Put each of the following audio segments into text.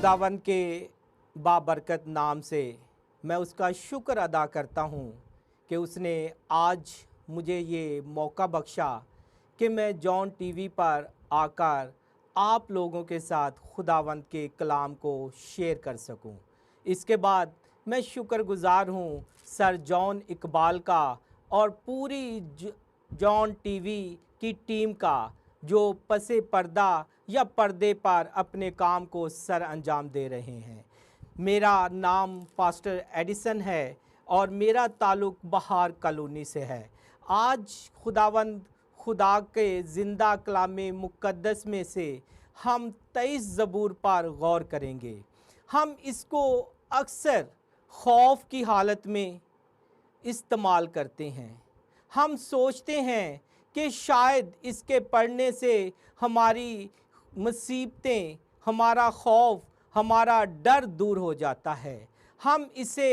खुदावंद के बाबरकत नाम से मैं उसका शुक्र अदा करता हूँ कि उसने आज मुझे ये मौका बख्शा कि मैं जॉन टीवी पर आकर आप लोगों के साथ खुदावंद के कलाम को शेयर कर सकूं। इसके बाद मैं शुक्रगुजार हूँ सर जॉन इकबाल का और पूरी जॉन टीवी की टीम का, जो पसे पर्दा या पर्दे पर अपने काम को सर अंजाम दे रहे हैं। मेरा नाम पास्टर एडिसन है और मेरा ताल्लुक़ बहार कॉलोनी से है। आज खुदावंद खुदा के ज़िंदा कलामे मुक़द्दस में से हम 23 ज़बूर पर गौर करेंगे। हम इसको अक्सर खौफ की हालत में इस्तेमाल करते हैं। हम सोचते हैं कि शायद इसके पढ़ने से हमारी मुसीबतें, हमारा खौफ, हमारा डर दूर हो जाता है। हम इसे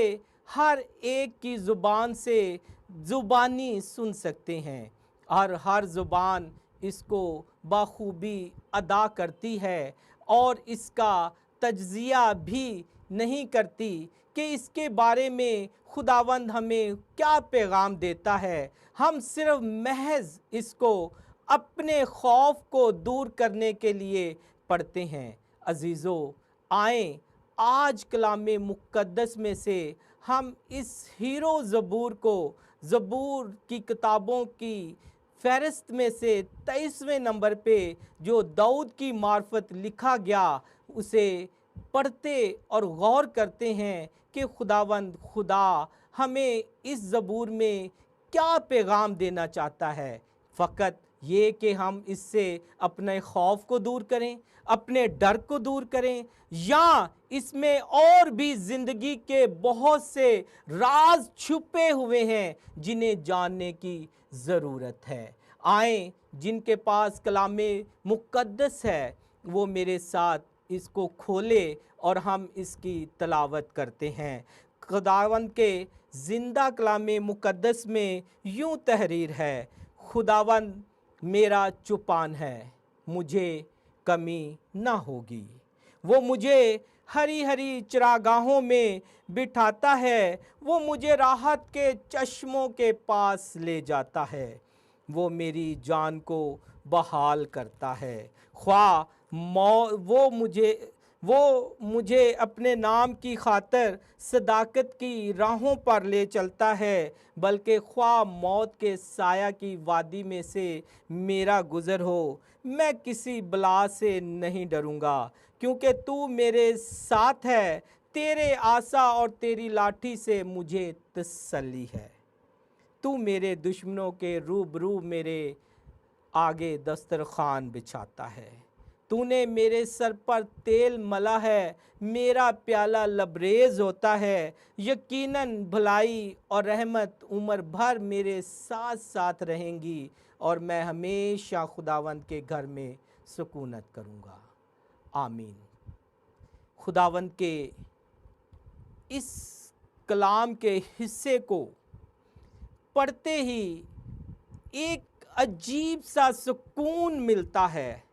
हर एक की ज़ुबान से ज़ुबानी सुन सकते हैं और हर ज़ुबान इसको बखूबी अदा करती है और इसका तज्ज़िया भी नहीं करती कि इसके बारे में खुदावंद हमें क्या पैगाम देता है। हम सिर्फ महज इसको अपने खौफ को दूर करने के लिए पढ़ते हैं। अजीज़ों, आएँ आज कलामे मुक़द्दस में से हम इस हीरो ज़बूर को, ज़बूर की किताबों की फ़हरिस्त में से 23वें नंबर पे जो दाऊद की मार्फत लिखा गया, उसे पढ़ते और गौर करते हैं कि खुदावंद खुदा हमें इस ज़बूर में क्या पैगाम देना चाहता है। फ़कत ये कि हम इससे अपने खौफ को दूर करें, अपने डर को दूर करें, या इसमें और भी ज़िंदगी के बहुत से राज छुपे हुए हैं जिन्हें जानने की ज़रूरत है। आएँ, जिनके पास कलामे मुक़द्दस है वो मेरे साथ इसको खोले और हम इसकी तलावत करते हैं। खुदावंद के ज़िंदा कलामे मुक़द्दस में यूँ तहरीर है, खुदावंद मेरा चुपान है, मुझे कमी ना होगी। वो मुझे हरी हरी चरागाहों में बिठाता है, वो मुझे राहत के चश्मों के पास ले जाता है, वो मेरी जान को बहाल करता है। ख्वाह वो मुझे अपने नाम की खातिर सदाकत की राहों पर ले चलता है, बल्कि ख्वाह मौत के साया की वादी में से मेरा गुज़र हो, मैं किसी बला से नहीं डरूंगा, क्योंकि तू मेरे साथ है, तेरे आसा और तेरी लाठी से मुझे तसल्ली है। तू मेरे दुश्मनों के रूबरू मेरे आगे दस्तरखान बिछाता है। तूने मेरे सर पर तेल मला है, मेरा प्याला लबरेज होता है। यकीनन भलाई और रहमत उम्र भर मेरे साथ साथ रहेंगी और मैं हमेशा खुदावंद के घर में सुकूनत करूँगा। आमीन। खुदावंद के इस कलाम के हिस्से को पढ़ते ही एक अजीब सा सुकून मिलता है,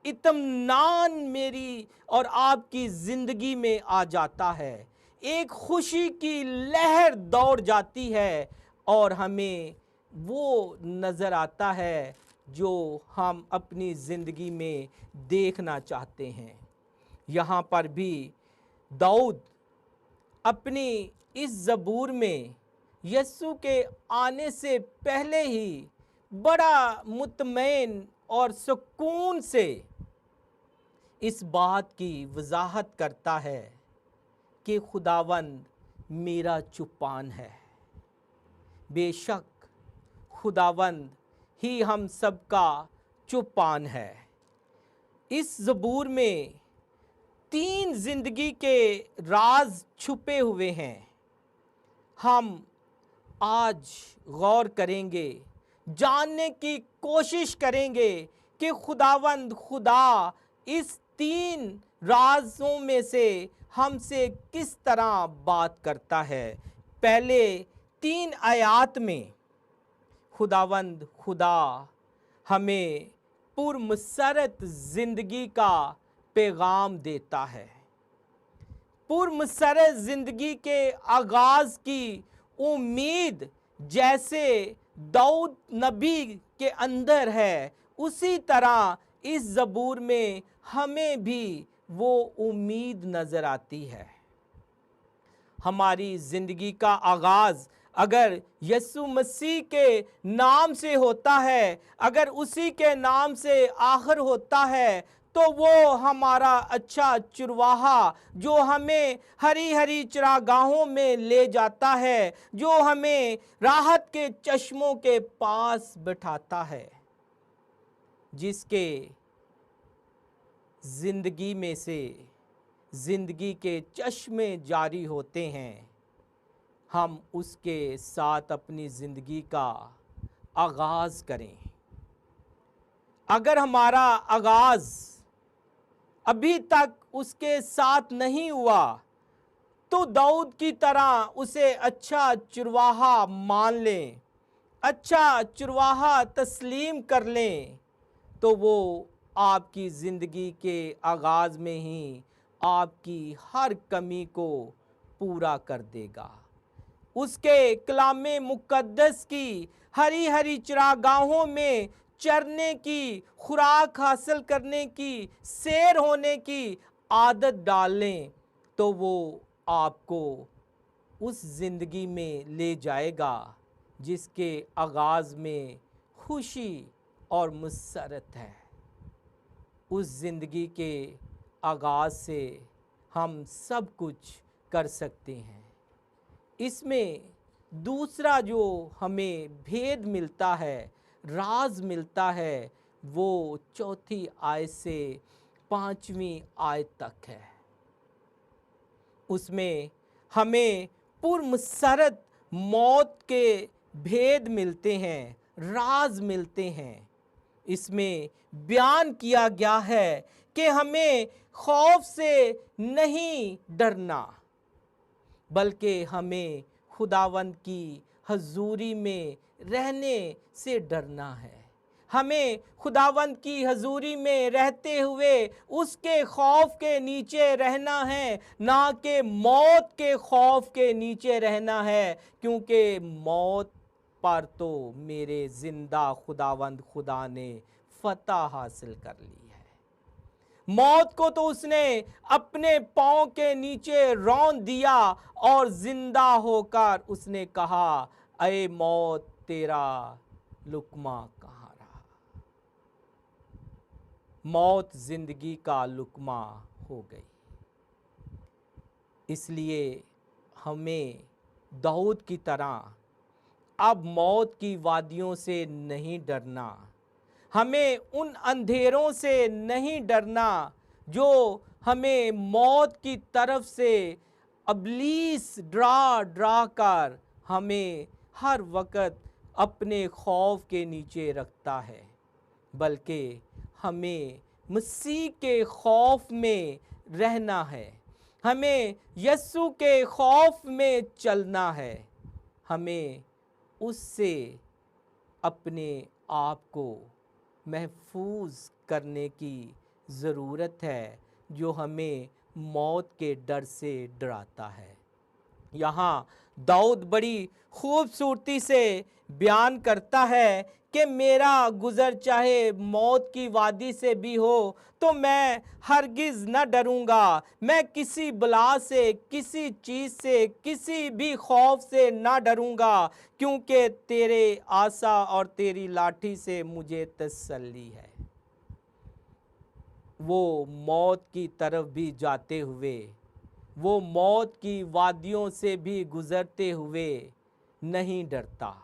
इत्मीनान मेरी और आपकी ज़िंदगी में आ जाता है, एक खुशी की लहर दौड़ जाती है और हमें वो नज़र आता है जो हम अपनी ज़िंदगी में देखना चाहते हैं। यहाँ पर भी दाऊद अपनी इस ज़बूर में यीशु के आने से पहले ही बड़ा मुतमईन और सुकून से इस बात की वजाहत करता है कि खुदावंद मेरा चुपान है। बेशक खुदावंद ही हम सबका चुपान है। इस ज़बूर में 3 ज़िंदगी के राज छुपे हुए हैं। हम आज गौर करेंगे, जानने की कोशिश करेंगे कि खुदावंद खुदा इस 3 राज़ों में से हमसे किस तरह बात करता है। पहले 3 आयात में खुदावंद खुदा हमें पुरमसरत ज़िंदगी का पैगाम देता है। पुरमसरत जिंदगी के आगाज की उम्मीद जैसे दाऊद नबी के अंदर है, उसी तरह इस ज़बूर में हमें भी वो उम्मीद नजर आती है। हमारी जिंदगी का आगाज अगर यीशु मसीह के नाम से होता है, अगर उसी के नाम से आखिर होता है, तो वो हमारा अच्छा चरवाहा जो हमें हरी हरी चरागाहों में ले जाता है, जो हमें राहत के चश्मों के पास बिठाता है, जिसके जिंदगी में से जिंदगी के चश्मे जारी होते हैं। हम उसके साथ अपनी जिंदगी का आगाज करें। अगर हमारा आगाज अभी तक उसके साथ नहीं हुआ, तो दाऊद की तरह उसे अच्छा चरवाहा मान लें, अच्छा चरवाहा तस्लीम कर लें, तो वो आपकी ज़िंदगी के आगाज़ में ही आपकी हर कमी को पूरा कर देगा। उसके कलामे मुक़द्दस की हरी हरी चरागाहों में चरने की, खुराक हासिल करने की, सैर होने की आदत डाल लें, तो वो आपको उस ज़िंदगी में ले जाएगा जिसके आगाज़ में खुशी और मसरत है। उस ज़िंदगी के आगाज़ से हम सब कुछ कर सकते हैं। इसमें दूसरा जो हमें भेद मिलता है, राज मिलता है, वो चौथी आयत से 5वीं आयत तक है। उसमें हमें पुरमसरत मौत के भेद मिलते हैं, राज मिलते हैं। इसमें बयान किया गया है कि हमें खौफ से नहीं डरना, बल्कि हमें खुदावंद की हजूरी में रहने से डरना है। हमें खुदावंद की हजूरी में रहते हुए उसके खौफ के नीचे रहना है, ना कि मौत के खौफ के नीचे रहना है, क्योंकि मौत पर तो मेरे जिंदा खुदावंद खुदा ने फतह हासिल कर ली है। मौत को तो उसने अपने पांव के नीचे रौंद दिया और जिंदा होकर उसने कहा, अये मौत तेरा लुकमा कहाँ रहा। मौत जिंदगी का लुकमा हो गई। इसलिए हमें दाऊद की तरह अब मौत की वादियों से नहीं डरना, हमें उन अंधेरों से नहीं डरना जो हमें मौत की तरफ से अबलीस डरा डरा कर हमें हर वक्त अपने खौफ के नीचे रखता है, बल्कि हमें मसीह के खौफ में रहना है, हमें यीशु के खौफ में चलना है, हमें उससे अपने आप को महफूज करने की ज़रूरत है, जो हमें मौत के डर से डराता है। यहाँ दाऊद बड़ी खूबसूरती से बयान करता है कि मेरा गुज़र चाहे मौत की वादी से भी हो, तो मैं हरगिज़ न डरूंगा। मैं किसी बला से, किसी चीज़ से, किसी भी खौफ से न डरूंगा, क्योंकि तेरे आसा और तेरी लाठी से मुझे तसल्ली है। वो मौत की तरफ भी जाते हुए, वो मौत की वादियों से भी गुज़रते हुए नहीं डरता।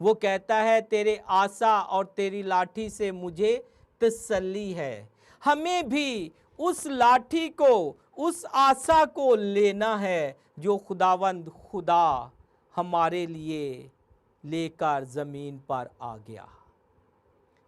वो कहता है, तेरे आसा और तेरी लाठी से मुझे तसल्ली है। हमें भी उस लाठी को, उस आसा को लेना है जो खुदावंद खुदा हमारे लिए लेकर ज़मीन पर आ गया,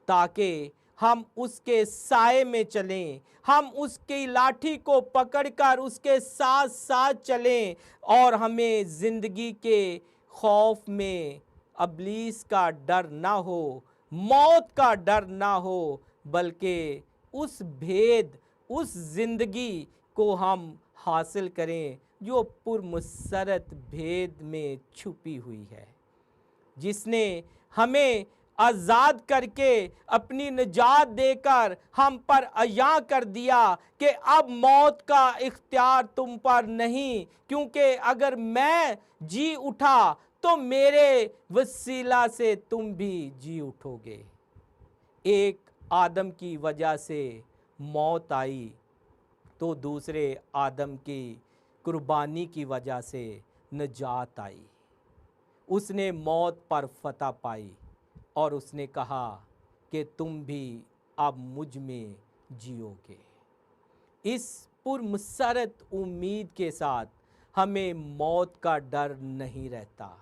ताकि हम उसके साए में चलें, हम उसकी लाठी को पकड़कर उसके साथ साथ चलें, और हमें ज़िंदगी के खौफ में अबलीस का डर ना हो, मौत का डर ना हो, बल्कि उस भेद, उस ज़िंदगी को हम हासिल करें जो पुरमसरत भेद में छुपी हुई है, जिसने हमें आज़ाद करके अपनी निजात देकर हम पर अया कर दिया कि अब मौत का इख्तियार तुम पर नहीं, क्योंकि अगर मैं जी उठा तो मेरे वसीला से तुम भी जी उठोगे। एक आदम की वजह से मौत आई तो दूसरे आदम की कुर्बानी की वजह से निजात आई। उसने मौत पर फतह पाई और उसने कहा कि तुम भी अब मुझ में जियोगे। इस पुरमसरत उम्मीद के साथ हमें मौत का डर नहीं रहता,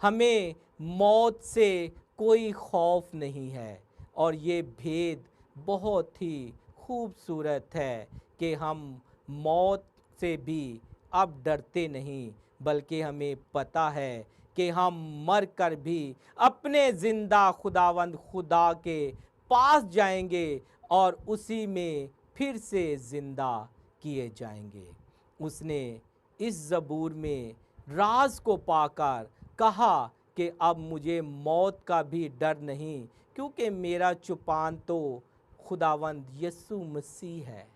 हमें मौत से कोई खौफ नहीं है। और ये भेद बहुत ही खूबसूरत है कि हम मौत से भी अब डरते नहीं, बल्कि हमें पता है कि हम मर कर भी अपने ज़िंदा खुदावंद खुदा के पास जाएंगे और उसी में फिर से ज़िंदा किए जाएंगे। उसने इस ज़बूर में राज को पाकर कहा कि अब मुझे मौत का भी डर नहीं, क्योंकि मेरा चुपान तो खुदावंद यीशु मसीह है।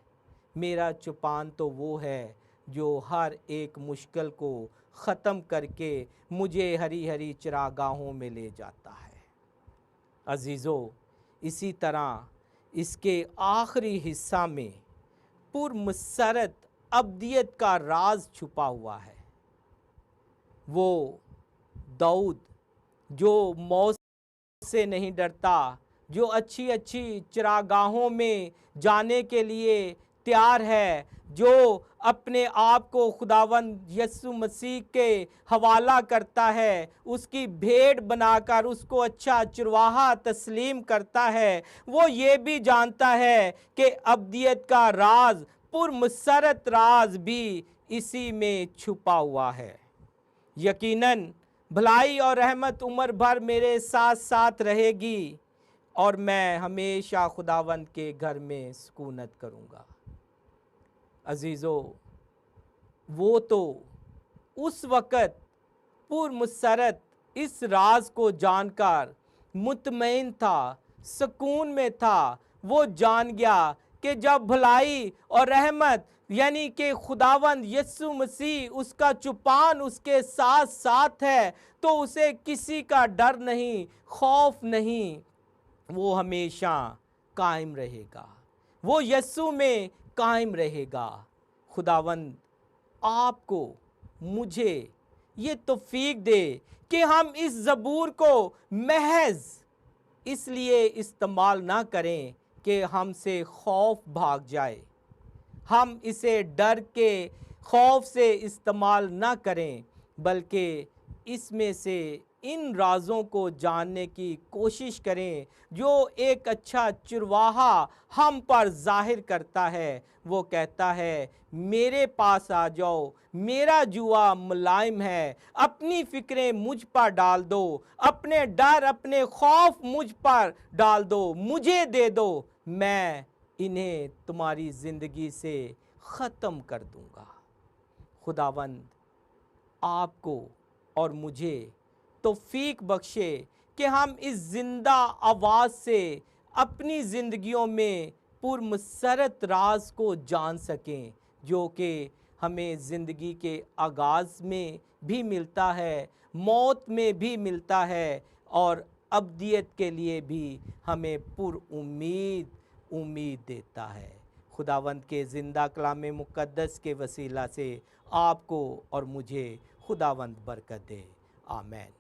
मेरा चुपान तो वो है जो हर एक मुश्किल को ख़त्म करके मुझे हरी हरी चरागाहों में ले जाता है। अजीज़ों, इसी तरह इसके आखिरी हिस्सा में पुरमसरत अब्दियत का राज छुपा हुआ है। वो दाऊद जो मौत से नहीं डरता, जो अच्छी अच्छी चरागाहों में जाने के लिए तैयार है, जो अपने आप को खुदावंद यीशु मसीह के हवाला करता है, उसकी भेड़ बनाकर उसको अच्छा चरवाहा तस्लीम करता है, वो ये भी जानता है कि अब्दियत का राज, पुरमसरत राज भी इसी में छुपा हुआ है। यकीनन भलाई और रहमत उम्र भर मेरे साथ साथ रहेगी और मैं हमेशा खुदावंद के घर में सुकूनत करूँगा। अजीज़ों, वो तो उस वक़्त पुरमसरत इस राज को जानकर मुतमईन था, सुकून में था। वो जान गया कि जब भलाई और रहमत यानी कि खुदावंद यीशु मसीह, उसका चुपान उसके साथ साथ है, तो उसे किसी का डर नहीं, खौफ नहीं। वो हमेशा कायम रहेगा, वो यीशु में कायम रहेगा। खुदावंद आपको मुझे ये तौफीक दे कि हम इस ज़बूर को महज इसलिए इस्तेमाल ना करें कि हमसे खौफ भाग जाए, हम इसे डर के खौफ से इस्तेमाल ना करें, बल्कि इसमें से इन राज़ों को जानने की कोशिश करें जो एक अच्छा चरवाहा हम पर ज़ाहिर करता है। वो कहता है, मेरे पास आ जाओ, मेरा जुआ मुलायम है, अपनी फ़िक्रें मुझ पर डाल दो, अपने डर अपने खौफ मुझ पर डाल दो, मुझे दे दो, मैं इन्हें तुम्हारी ज़िंदगी से ख़त्म कर दूँगा। खुदावंद आपको और मुझे तौफीक बख्शे कि हम इस ज़िंदा आवाज़ से अपनी ज़िंदगियों में पुरमसरत राज को जान सकें, जो कि हमें ज़िंदगी के आगाज़ में भी मिलता है, मौत में भी मिलता है और अब्दियत के लिए भी हमें उम्मीद देता है। खुदावंद के ज़िंदा कलाम मुक़द्दस के वसीला से आपको और मुझे खुदावंद बरकत दे। आमीन।